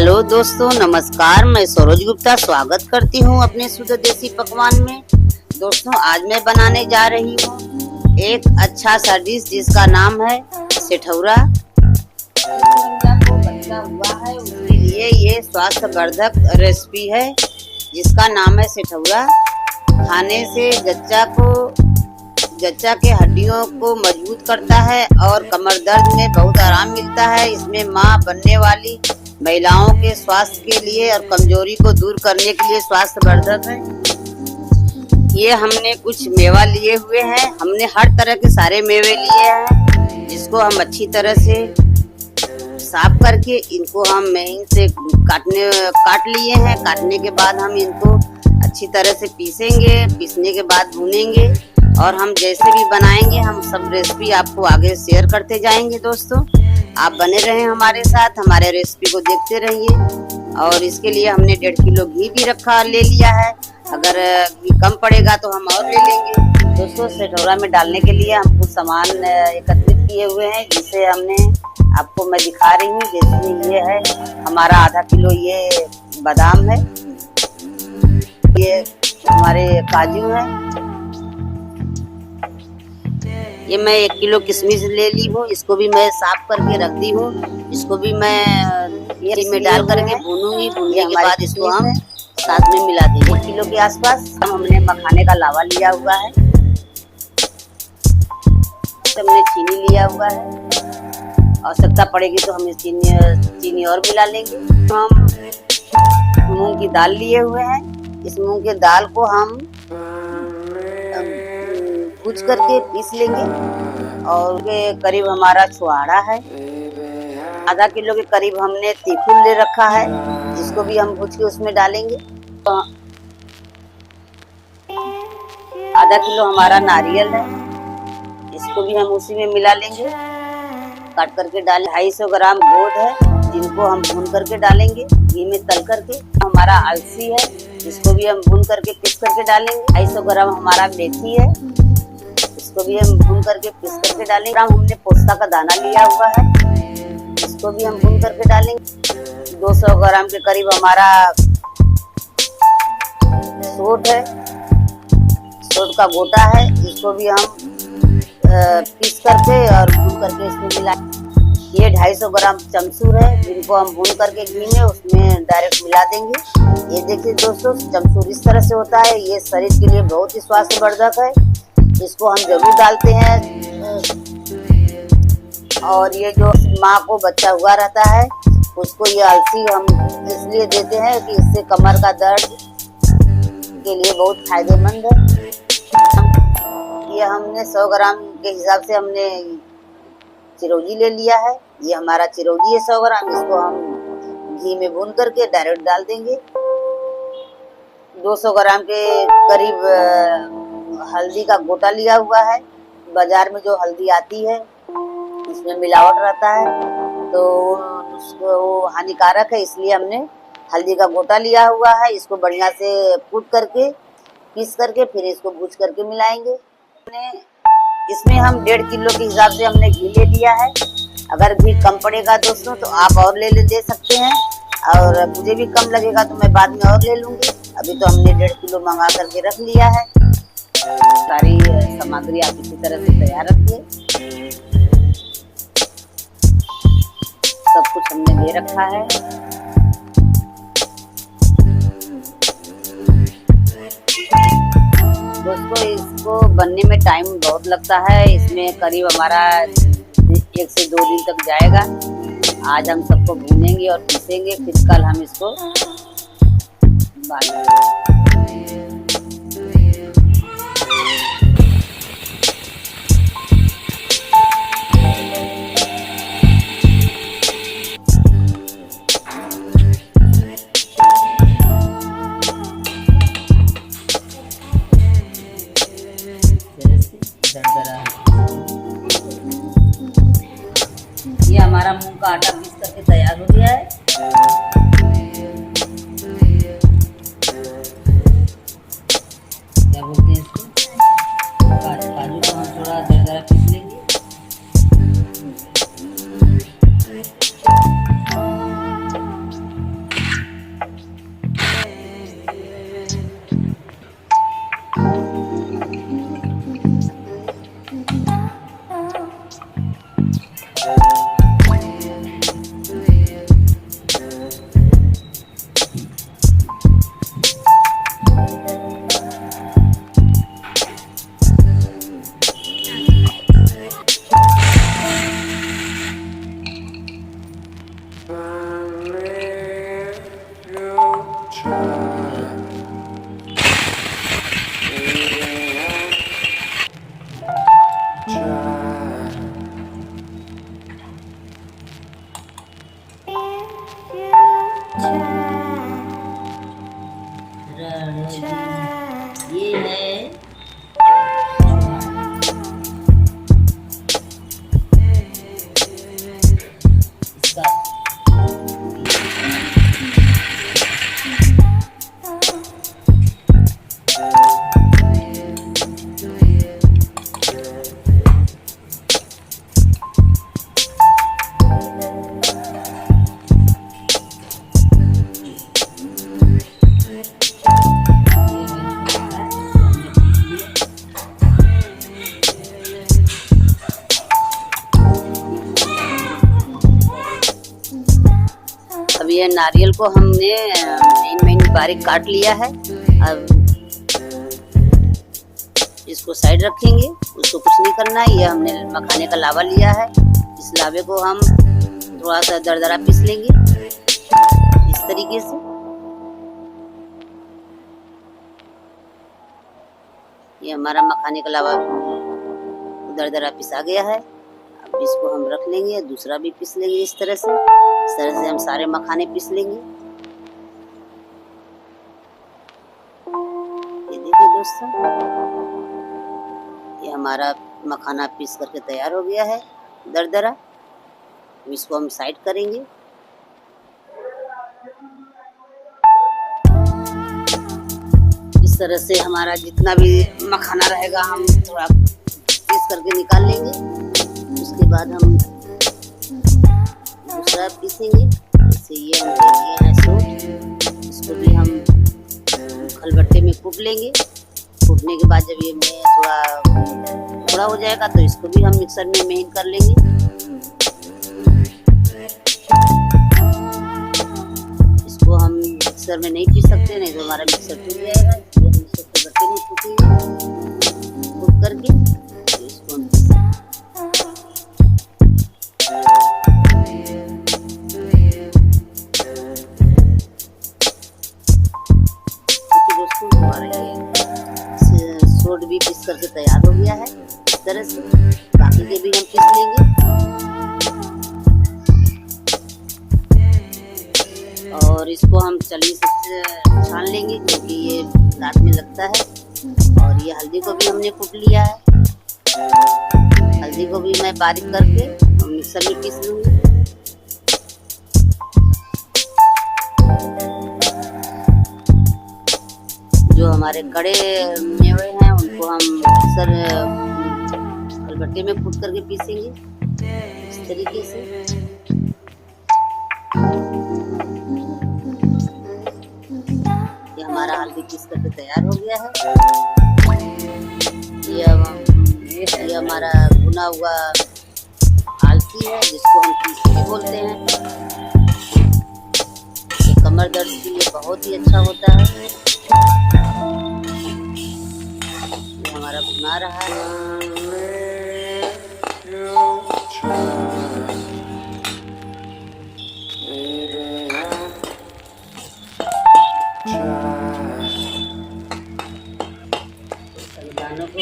Hello दोस्तों, नमस्कार। मैं सरोज गुप्ता स्वागत करती हूँ अपने शुद्ध देसी पकवान में। दोस्तों, आज मैं बनाने जा रही हूँ एक अच्छा सा डिश जिसका नाम है सिठौरा। बचा हुआ है, उसके लिए ये स्वास्थ्यवर्धक रेसिपी है जिसका नाम है सिठौरा। खाने से जच्चा के हड्डियों को मजबूत करता है और कमर दर्द में बहुत आराम मिलता है। इसमें मां बनने वाली महिलाओं के स्वास्थ्य के लिए और कमजोरी को दूर करने के लिए स्वास्थ्यवर्धक है। ये हमने कुछ मेवा लिए हुए हैं। हमने हर तरह के सारे मेवे लिए हैं जिसको हम अच्छी तरह से साफ करके इनको हम महीन से काट लिए हैं। काटने के बाद हम इनको अच्छी तरह से पीसेंगे। पीसने के बाद भूनेंगे और हम जैसे भी बनाएंगे हम सब रेसिपी आपको आगे शेयर करते जाएंगे। दोस्तों, आप बने रहें हमारे साथ, हमारे रेसिपी को देखते रहिए। और इसके लिए हमने 1.5 किलो घी भी ले लिया है। अगर घी कम पड़ेगा तो हम और ले लेंगे। दोस्तों, सिठौरा में डालने के लिए हम कुछ सामान एकत्रित किए हुए हैं जिसे हमने आपको मैं दिखा रही हूँ। जैसे ये है हमारा आधा किलो ये बादाम है, ये हमारे काजू है, ये मैं 1 किलो किशमिश ले ली हूँ। इसको भी मैं साफ करके रख दी हूँ। इसको भी मैं ये में डाल करके भूनूंगी। भूनने के बाद इसको हम साथ में मिला देंगे। 1 किलो के आसपास हमने मखाने का लावा लिया हुआ है, हमने चीनी लिया हुआ है। आवश्यकता पड़ेगी तो हम चीनी और मिला लेंगे। हम मूंग की दाल लिए हुए हैं। इस मूंग की दाल को हम भूज करके पीस लेंगे और करीब हमारा छुहाड़ा है। आधा किलो के करीब हमने तिलकुट ले रखा है जिसको भी हम भूज के उसमें डालेंगे। तो आधा किलो हमारा नारियल है, इसको भी हम उसी में मिला लेंगे। काट करके डाल 250 ग्राम गोद है जिनको हम भून करके डालेंगे घी में तल करके। हमारा अलसी है, इसको भी हम भून करके पीस करके डालेंगे। 250 ग्राम हमारा मेथी है, इसको भी हम भून करके पीस करके डालेंगे। हमने पोस्ता का दाना लिया हुआ है, इसको भी हम भून करके डालेंगे। 200 ग्राम के करीब हमारा सोंठ है, सोंठ का गोटा है, इसको भी हम पीस करके और भून करके इसमें मिला। ये 250 ग्राम चमचूर है जिनको हम भून करके घी में उसमें डायरेक्ट मिला देंगे। ये देखिए दोस्तों, चमचूर इस तरह से होता है। ये शरीर के लिए बहुत ही स्वास्थ्यवर्धक है, इसको हम जरूर डालते हैं। और ये जो माँ को बच्चा हुआ रहता है उसको ये अलसी हम इसलिए देते हैं कि इससे कमर का दर्द के लिए बहुत फायदेमंद है। ये हमने 100 ग्राम के हिसाब से हमने चिरौंजी ले लिया है। ये हमारा चिरौंजी है 100 ग्राम, इसको हम घी में भून करके डायरेक्ट डाल देंगे। 200 ग्राम के करीब हल्दी का गोटा लिया हुआ है। बाजार में जो हल्दी आती है इसमें मिलावट रहता है तो उसको वो हानिकारक है, इसलिए हमने हल्दी का गोटा लिया हुआ है। इसको बढ़िया से कूट करके पीस करके फिर इसको भूज करके मिलाएंगे। इसमें हम 1.5 किलो के हिसाब से हमने घी ले लिया है। अगर घी कम पड़ेगा दोस्तों तो आप और ले सकते हैं, और मुझे भी कम लगेगा तो मैं बाद में और ले लूँगी। अभी तो हमने 1.5 किलो मंगा करके रख लिया है। सारी सामग्री आप इसी तरह से तैयार रखिए। सब कुछ हमने ले रखा है। दोस्तों, इसको बनने में टाइम बहुत लगता है। इसमें करीब हमारा 1 से 2 दिन तक जाएगा। आज हम सबको भूनेंगे और पीसेंगे, फिर कल हम इसको बांधेंगे। ये हमारा मूंग का आटा पीस करके तैयार हो गया है। ये है इसका अब ये नारियल को हमने महीन बारीक काट लिया है। अब इसको साइड रखेंगे, उसको कुछ नहीं करना है। ये हमने मखाने का लावा लिया है, इस लावे को हम थोड़ा सा दरदरा पीस लेंगे इस तरीके से। ये हमारा मखाने का लावा दरदरा पिसा गया है। अब इसको हम रख लेंगे, दूसरा भी पीस लेंगे इस तरह से। इस तरह से हम सारे मखाने पीस लेंगे। ये देखिए दोस्तों, ये हमारा मखाना पीस करके तैयार हो गया है दरदरा। इसको हम साइड करेंगे। इस तरह से हमारा जितना भी मखाना रहेगा हम थोड़ा पीस करके निकाल लेंगे। उसके बाद हम दूसरा पीसेंगे। जैसे ये हम लेंगे हैं सोट, इसको भी हम खलबट्टे में कूट लेंगे। कूटने के बाद जब ये में थोड़ा हो जाएगा तो इसको भी हम मिक्सर में महीन कर लेंगे। इसको हम मिक्सर में नहीं पीस सकते, नहीं तो हमारा मिक्सर टूट जाएगा। इसलिए हम इसको खलबट्टे में कूटेंगे, कूट करके तो इसको हम सोट भी पीस करके तैयार हो गया है इस तरह से। बाकी के भी हम पीस लेंगे और इसको हम चलनी से छान लेंगे, क्योंकि ये दांत में लगता है। और ये हल्दी को भी हमने कूट लिया है। हल्दी को भी मैं बारीक करके मिक्सर में पीस लूँगी। जो हमारे कड़े मेवे हैं उनको हम मिक्सर खलबट्टे में कूट करके पीसेंगे इस तरीके से। ये हमारा हल्दी पीस करके तैयार हो गया है। ये हमारा भुना हुआ आलसी है, जिसको हम पीसी बोलते हैं। ये कमर दर्द के लिए बहुत ही अच्छा होता है। हमारा भुना रहा है। दानों को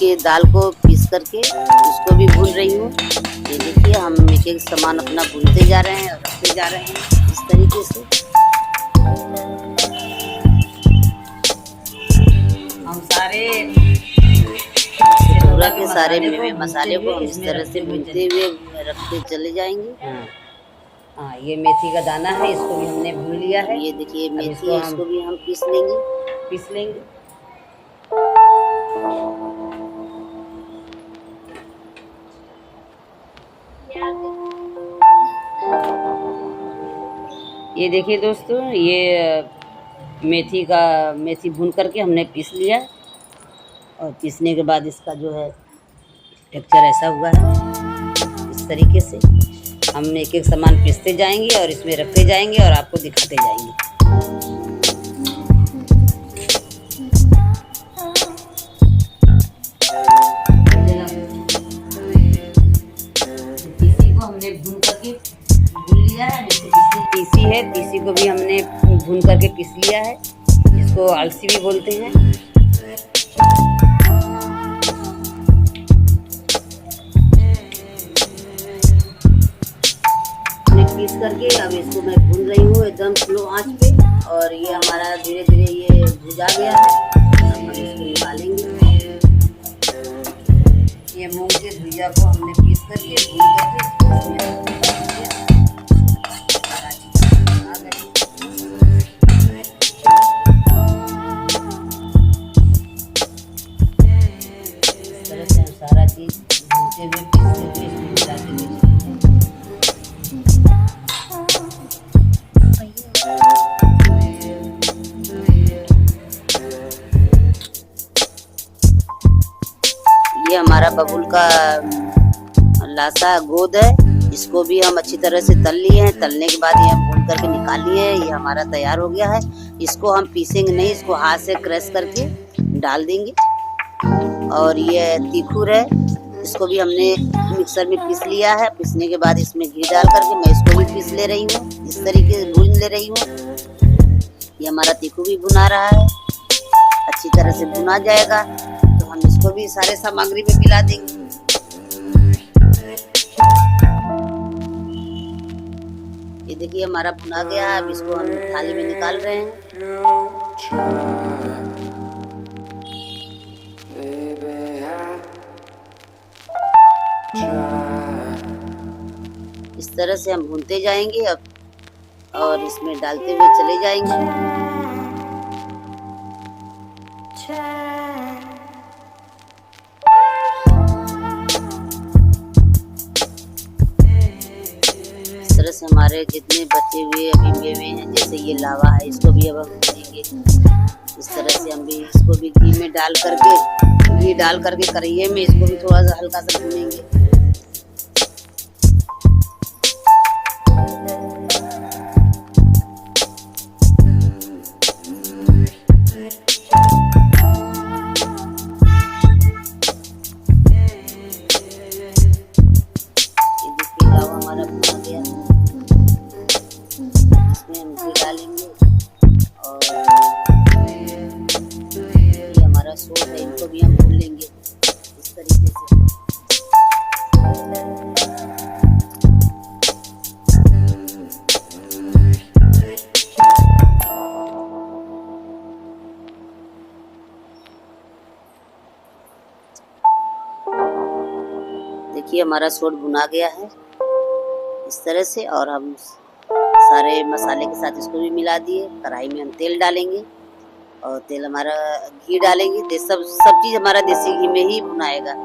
के दाल को पीस करके उसको भी भून रही हूँ। ये देखिए हम एक एक सामान अपना भूनते जा रहे हैं और रखते जा रहे हैं इस तरीके से। हम सारे पूरा के सारे मसाले को हम इस तरह से भूनते हुए रखते चले जाएंगे। हाँ, ये मेथी का दाना है, इसको भी हमने भून लिया है। ये देखिए अब मेथी इसको है, हम इसको भी हम पीस लेंगे। पीस लेंगे। ये देखिए दोस्तों, ये मेथी भून करके हमने पीस लिया है। और पीसने के बाद इसका जो है टेक्सचर ऐसा हुआ है। इस तरीके से हम एक एक सामान पीसते जाएंगे और इसमें रखते जाएंगे और आपको दिखाते जाएंगे। तीसी को हमने भून लिया है। तीसी है, तीसी को भी हमने भून करके पीस लिया है। इसको अलसी भी बोलते हैं। पीस करके अब इसको मैं भून रही हूँ एकदम स्लो आंच पे। और ये हमारा धीरे धीरे ये भुजा गया है। अब हम इसको निकालेंगे। ये मूंग के भुजिया को हमने पीस करके भून करके इस तरह से हम सारा चीज भूनते हुए पीसते हुए इसमें मिलाते हुए ये हमारा बबूल का लासा गोद है, इसको भी हम अच्छी तरह से तल लिए हैं। तलने के बाद ये हम भून करके निकाल लिए हैं। ये हमारा तैयार हो गया है। इसको हम पीसेंगे नहीं, इसको हाथ से क्रश करके डाल देंगे। और ये तीखूर है, इसको भी हमने मिक्सर में पीस लिया है। पीसने के बाद इसमें घी डाल करके मैं इसको भी पीस ले रही हूँ। इस तरीके से भून ले रही हूँ। ये हमारा तीखू भी भुना रहा है, अच्छी तरह से भुना जाएगा तो हम इसको भी सारे सामग्री में मिला देंगे। ये देखिए हमारा भुना गया है। अब इसको हम थाली में निकाल रहे हैं। इस तरह से हम भूनते जाएंगे अब और इसमें डालते हुए चले जाएंगे। इस तरह से हमारे जितने बचे हुए अभी मेवे हैं, जैसे ये लावा है, इसको भी अब हम भूनेंगे। इस तरह से हम भी इसको भी घी में डाल करके कढ़ाई में इसको भी थोड़ा सा हल्का सा भूनेंगे। हमारा भुना गया, इसमें हम घी डालेंगे। और ये हमारा सोस है, इनको भी हम भून लेंगे इस तरीके से। देखिए हमारा सोट भुना गया है इस तरह से। और हम सारे मसाले के साथ इसको भी मिला दिए। कढ़ाई में हम तेल डालेंगे और तेल हमारा घी डालेंगे। सब चीज़ हमारा देसी घी में ही भुनाएगा।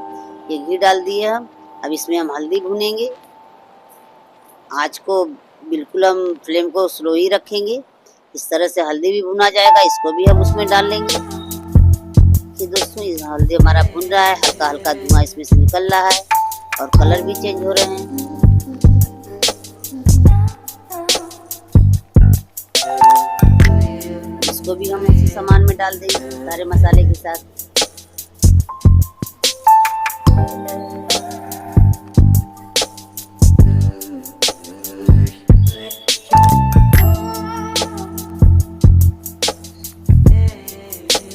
ये घी डाल दिए हम। अब इसमें हम हल्दी भुनेंगे। आँच को बिल्कुल हम फ्लेम को स्लो ही रखेंगे। इस तरह से हल्दी भी भुना जाएगा, इसको भी हम उसमें डाल लेंगे। कि दोस्तों हल्दी हमारा भुन रहा है, हल्का हल्का धुआं इसमें से निकल रहा है और कलर भी चेंज हो रहे हैं। इसको भी हम उसी सामान में डाल देंगे सारे मसाले के साथ।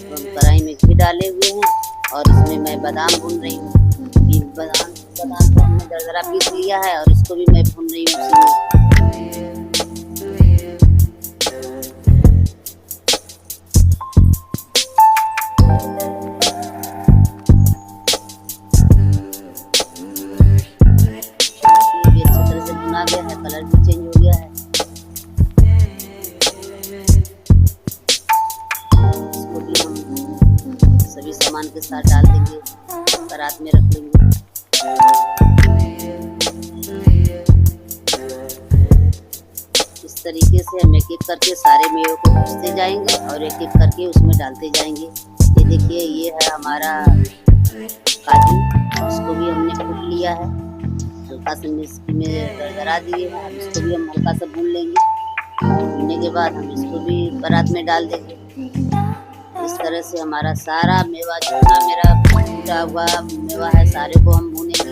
तो हम कढ़ाई में घी डाले हुए हैं और इसमें मैं बादाम भून रही हूँ। बादाम को हमने दरदरा पीस लिया है और इसको भी मैं भून रही हूँ उसी में। ये भी अच्छी तरह से भुना गया है, कलर भी चेंज हो गया तरीके से हम एक एक करके सारे मेवे को भूनते जाएंगे और एक एक करके उसमें डालते जाएंगे। ये देखिए, ये है हमारा काजू, इसको भी हमने कूट लिया है, हल्का सा मिक्सी में दरदरा दिए हैं। अब इसको भी हम हल्का सा भून लेंगे। भूनने के बाद हम इसको भी परात में डाल देंगे। इस तरह से हमारा सारा मेवा, जितना मेरा कूटा हुआ मेवा है, सारे को हम भूनेंगे।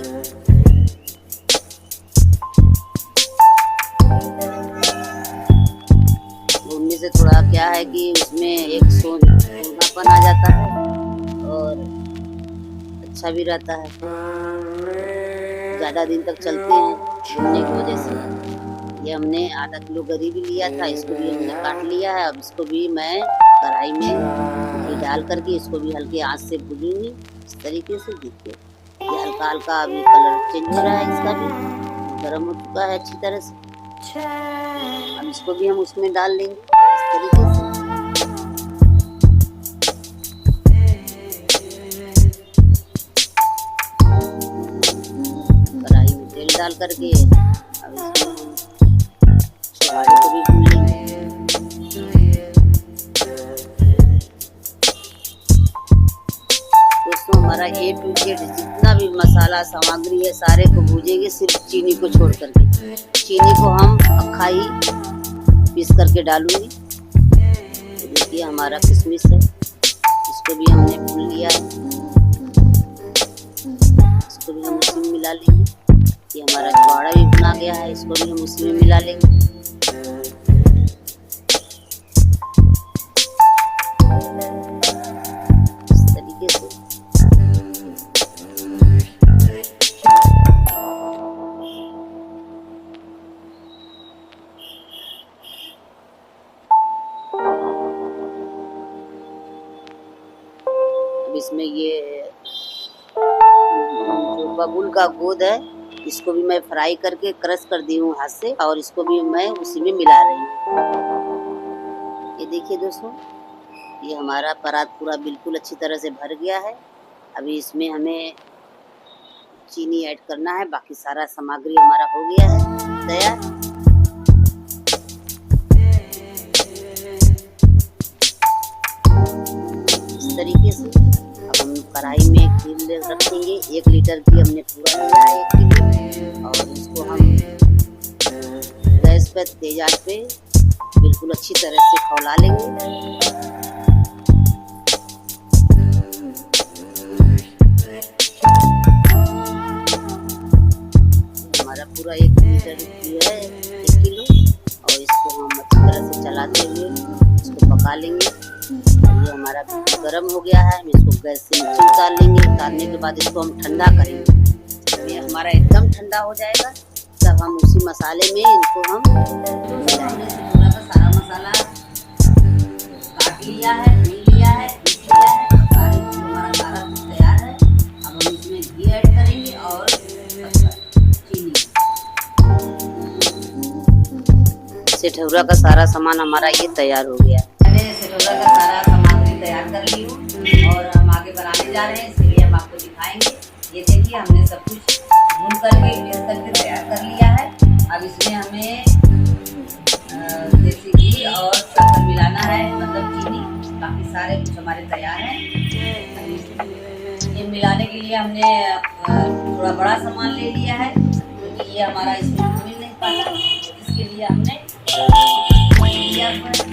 भूनने से थोड़ा क्या है कि उसमें एक सोनापन आ जाता है और अच्छा भी रहता है, ज़्यादा दिन तक चलते हैं भूनने की वजह से। ये हमने आधा किलो गरी भी लिया था, इसको भी हमने काट लिया है। अब इसको भी मैं कढ़ाई में घी डाल करके इसको भी हल्के आंच से भूनूंगी। इस तरीके से देखिए, ये हल्का हल्का अभी कलर चेंज हो रहा है, इसका भी गर्म हो चुका है अच्छी तरह से। अब इसको भी हम उसमें डाल लेंगे इस तरीके से। कढ़ाई में तेल डाल करके अब इसमें छुहारे को भी भून लेंगे। दोस्तों, हमारा A to Z जितना भी मसाला सामग्री है सारे को भूजेंगे, सिर्फ चीनी को छोड़ करके। चीनी को हम अखाई पीस करके डालूंगी। देखिए, हमारा किशमिश है, इसको भी हमने भून लिया है, इसको भी हम उसी में मिला लेंगे। ये हमारा छुहारा भी भुना गया है, इसको भी हम उसी में मिला लेंगे। इस तरीके से अब इसमें ये जो बबूल का गोद है, इसको भी मैं फ्राई करके क्रश कर दी हूँ हाथ से और इसको भी मैं उसी में मिला रही हूँ। ये देखिए दोस्तों, ये हमारा परात पूरा बिल्कुल अच्छी तरह से भर गया है। अभी इसमें हमें चीनी ऐड करना है, बाकी सारा सामग्री हमारा हो गया है तैयार। इस तरीके से अब हम कढ़ाई में घी रखेंगे। 1 लीटर की हमने पूरा लिया है 1 किलो, और इसको हम गैस पर तेज आंच पे बिल्कुल अच्छी तरह से खौला लेंगे। हमारा पूरा 1 लीटर घी है 1 किलो, और इसको हम अच्छी तरह से चलाते हुए इसको पका लेंगे। ये हमारा गरम हो गया है, हम इसको गैस से नीचे उतार लेंगे। उतारने के बाद इसको हम ठंडा करेंगे। ये हमारा एकदम ठंडा हो जाएगा, तब हम उसी मसाले में इनको हम मिलाएंगे। पूरा का सारा मसाला काट लिया है, भून लिया है, पीस लिया है, हमारा सारा तैयार है। अब हम इसमें घी ऐड करेंगे और चीनी। सेठौरा का सारा सामान हमारा ये तैयार हो गया। मैंने सेठौरा का सारा सामग्री तैयार कर ली हूँ और हम आगे बनाने जा रहे हैं, इसलिए हम आपको दिखाएंगे। ये देखिए, हमने सब कुछ भून करके पीस करके तैयार कर लिया है। अब इसमें हमें देसी घी और शक्कर मिलाना है, मतलब चीनी। बाकी सारे कुछ हमारे तैयार हैं। ये मिलाने के लिए हमने थोड़ा बड़ा सामान ले लिया है, क्योंकि ये हमारा इसमें मिल नहीं पाता, इसके लिए हमने लिया हुआ है।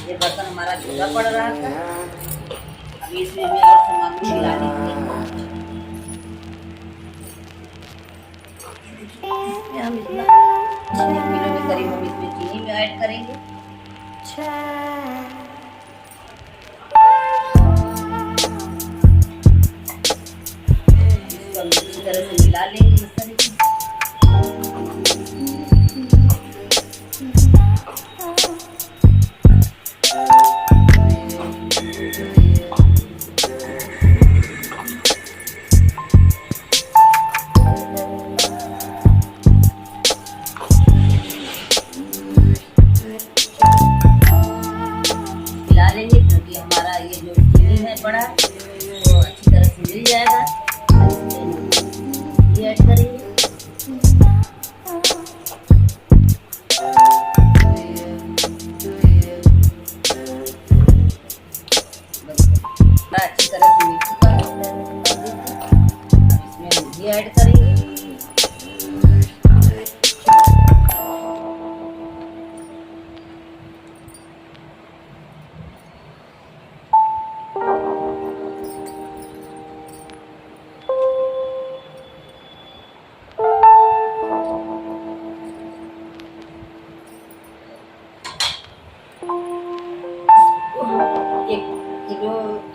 ये बर्तन हमारा छोटा पड़ रहा था, अभी इसमें हमें और सामग्री मिलानी है। हम इतना 1 किलो के करीब हम इसमें चीनी में ऐड करेंगे। इसको हम अच्छी तरह से मिला लेंगे इस तरीके से। ये ऐड करेंगे।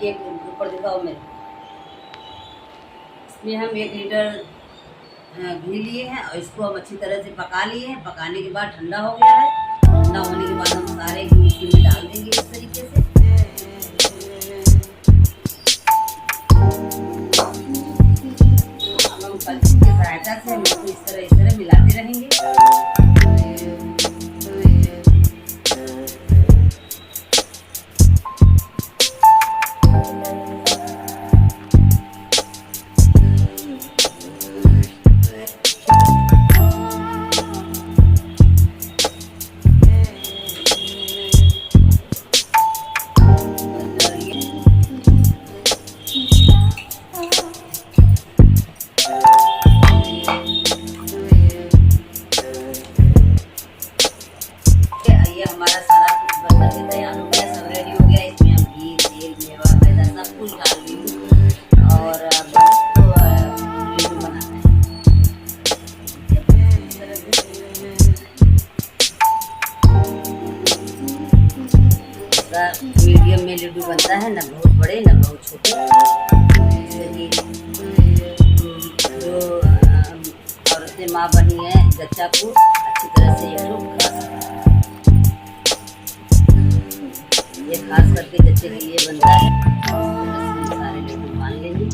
एक ऊपर दिखाओ मेरे। इसमें हम 1 लीटर घी लिए हैं और इसको हम अच्छी तरह से पका लिए हैं। पकाने के बाद ठंडा हो गया है। ठंडा होने के बाद हम सारे घी इसमें डाल देंगे इस तरीके से। अब हम कलछी की सहायता से हम इसको इस तरह मिलाते रहेंगे। हमारा सारा कुछ बनकर के तैयार हो गया, सब रेडी हो गया। इसमें हम घी, तेल, मेवा, मैदा सब कुछ डाल देंगे और अब इसको लड्डू बनाना है। मीडियम में लड्डू बनता है, न बहुत बड़े न बहुत छोटे। जो औरतें माँ बनी है बच्चा को अच्छी तरह से ये लोग खा सकते हैं। ये खास करके बच्चे के लिए बनता है। सारे लड्डू मान लेंगे।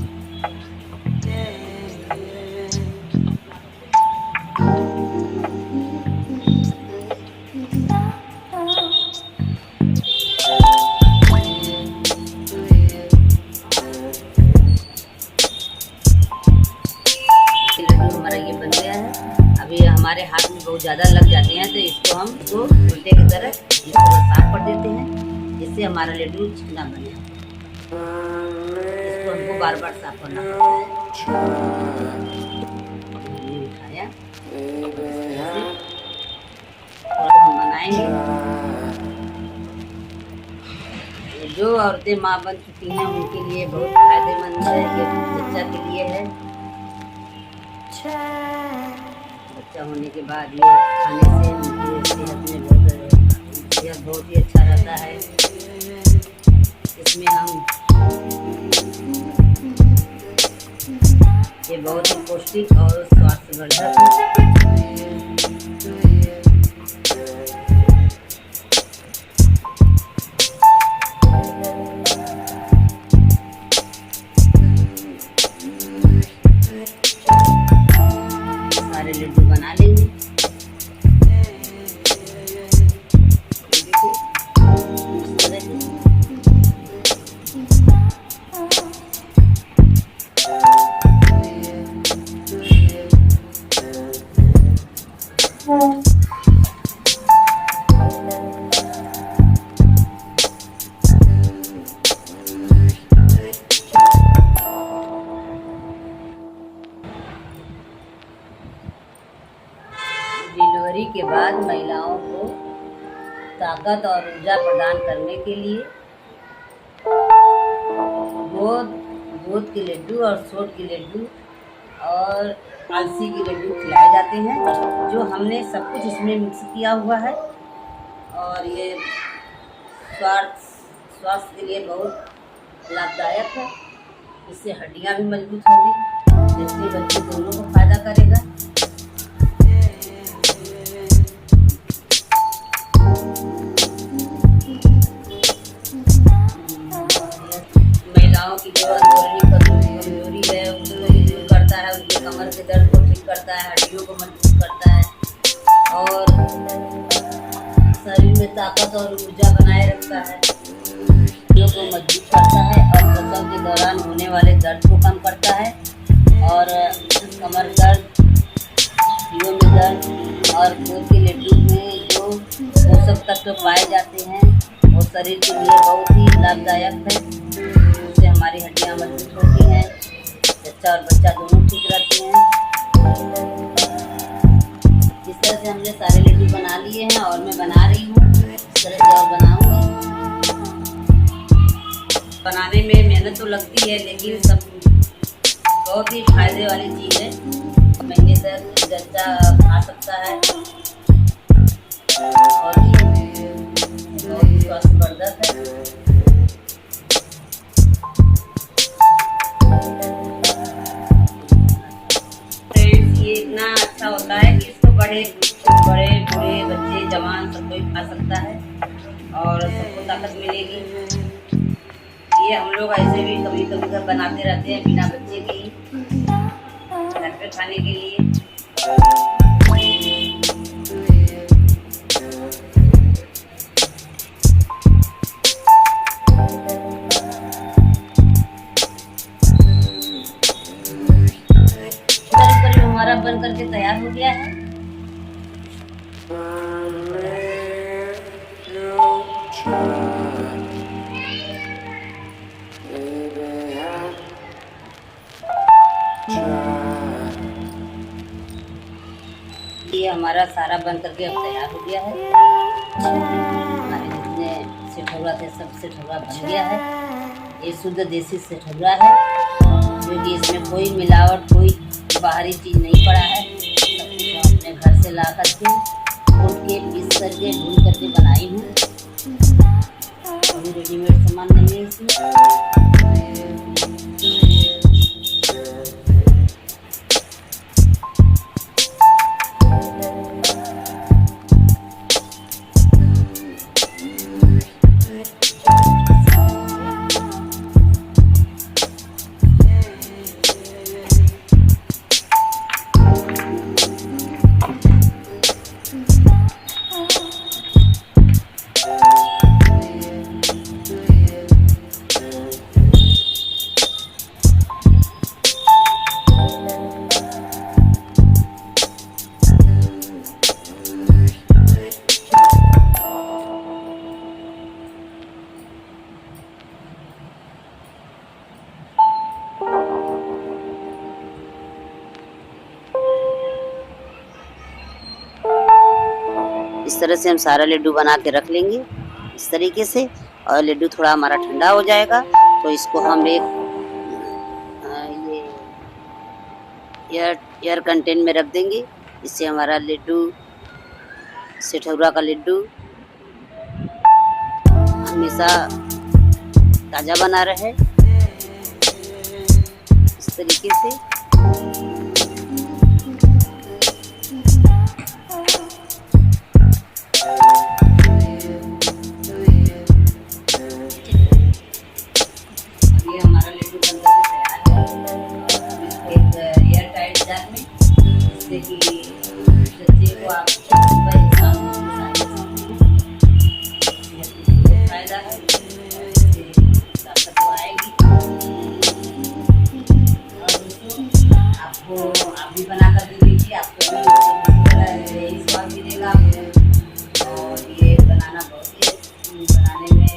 लड्डू हमारा ये बन गया है। अभी हमारे हाथ में बहुत ज़्यादा लग जाते हैं तो इसको हम उल्टे की तरह इस तरह साफ कर देते हैं, जिससे हमारा लड्डू चिकना बने। इसको हमको बार बार साफ करना पड़ता है। ये उठाया और हम बनाएंगे। जो औरतें माँ बन चुकी हैं उनके लिए बहुत फायदेमंद है। ये बच्चा के लिए है। बच्चा होने के बाद ये खाने से उनकी सेहत में बहुत ही अच्छा रहता है। इसमें हम ये बहुत ही पौष्टिक और स्वास्थ्यवर्धक है। सारे लड्डू बना लेंगे। डिलीवरी के बाद महिलाओं को ताकत और ऊर्जा प्रदान करने के लिए गोद के लड्डू और सोट के लड्डू और अलसी के लड्डू खिलाए जाते हैं, जो हमने सब कुछ इसमें मिक्स किया हुआ है। और ये स्वास्थ्य के लिए बहुत लाभदायक है। इससे हड्डियाँ भी मजबूत होगी, जिससे बच्चे दोनों को फायदा करेगा। महिलाओं की जो अंदरूनी कमजोरी है उसको दूर करता है, उनके कमर के दर्द को ठीक करता है, हड्डियों को मजबूत करता है और शरीर में ताकत और ऊर्जा बनाए रखता है। हड्डियों को मजबूत करता है और प्रसव के दौरान होने वाले दर्द को कम करता है और कमर दर्द, सीनों में दर्द और गोद के लड्डू में जो पोषक तत्व पाए जाते हैं वो शरीर के लिए बहुत ही लाभदायक है। उससे हमारी हड्डियाँ मजबूत होती हैं, बच्चा और बच्चा दोनों ठीक रहते हैं। इस तरह से हमने सारे लड्डू बना लिए हैं और मैं बना रही हूँ। इस तरह से और बनाऊंगी। बनाने में मेहनत तो लगती है, लेकिन सब बहुत ही फायदे वाली चीज़ है। महीने तक बच्चा खा सकता है और बहुत ही स्वास्थ्यवर्धक है। फ्रेंड्स, ये इतना अच्छा होता है कि इसको बड़े बड़े बूढ़े बच्चे जवान सब कोई खा सकता है और सबको ताकत मिलेगी। ये हम लोग ऐसे भी कभी कभी घर बनाते रहते हैं बिना बच्चे के ही, घर पे खाने के लिए। करीब हमारा बन करके तैयार हो गया है। ये हमारा सारा बन करके अब तैयार हो गया है। हमारे जितने सेठौरा थे सब सेठौरा बन गया है। ये शुद्ध देसी सेठौरा है, क्योंकि इसमें कोई मिलावट, कोई बाहरी चीज़ नहीं पड़ा है। सब कुछ अपने घर से ला करके कूट के पीस करके भून करके बनाई हूँ। कोई रेडीमेड सामान नहीं है इसमें। इस तरह से हम सारा लड्डू बना के रख लेंगे इस तरीके से। और लड्डू थोड़ा हमारा ठंडा हो जाएगा तो इसको हम एक ये एयर कंटेनर में रख देंगे। इससे हमारा लड्डू सेठौरा का लड्डू हमेशा ताज़ा बना रहे इस तरीके से। आप भी बना कर के देखिए, आपको भी स्वाद मिलेगा आपको। और ये बनाना बहुत ही बनाने में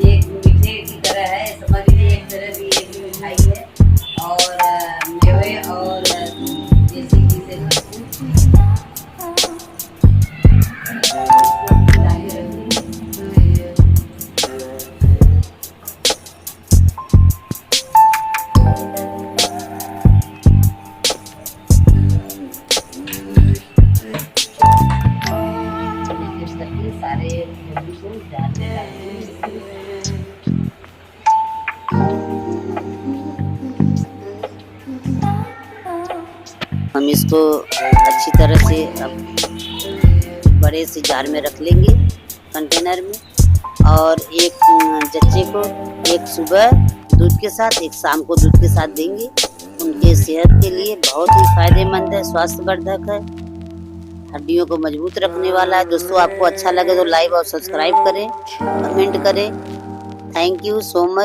ये मीठे की तरह है, समझ लीजिए एक तरह की एक मिठाई है और मेवे और देसी घी से सारे को जाने हम इसको अच्छी तरह से अब बड़े से जार में रख लेंगे कंटेनर में। और एक बच्चे को एक सुबह दूध के साथ, एक शाम को दूध के साथ देंगे। उनके सेहत के लिए बहुत ही फायदेमंद है, स्वास्थ्यवर्धक है, हड्डियों को मजबूत रखने वाला है। दोस्तों, आपको अच्छा लगे तो लाइक और सब्सक्राइब करें, कमेंट करें। Thank you so much.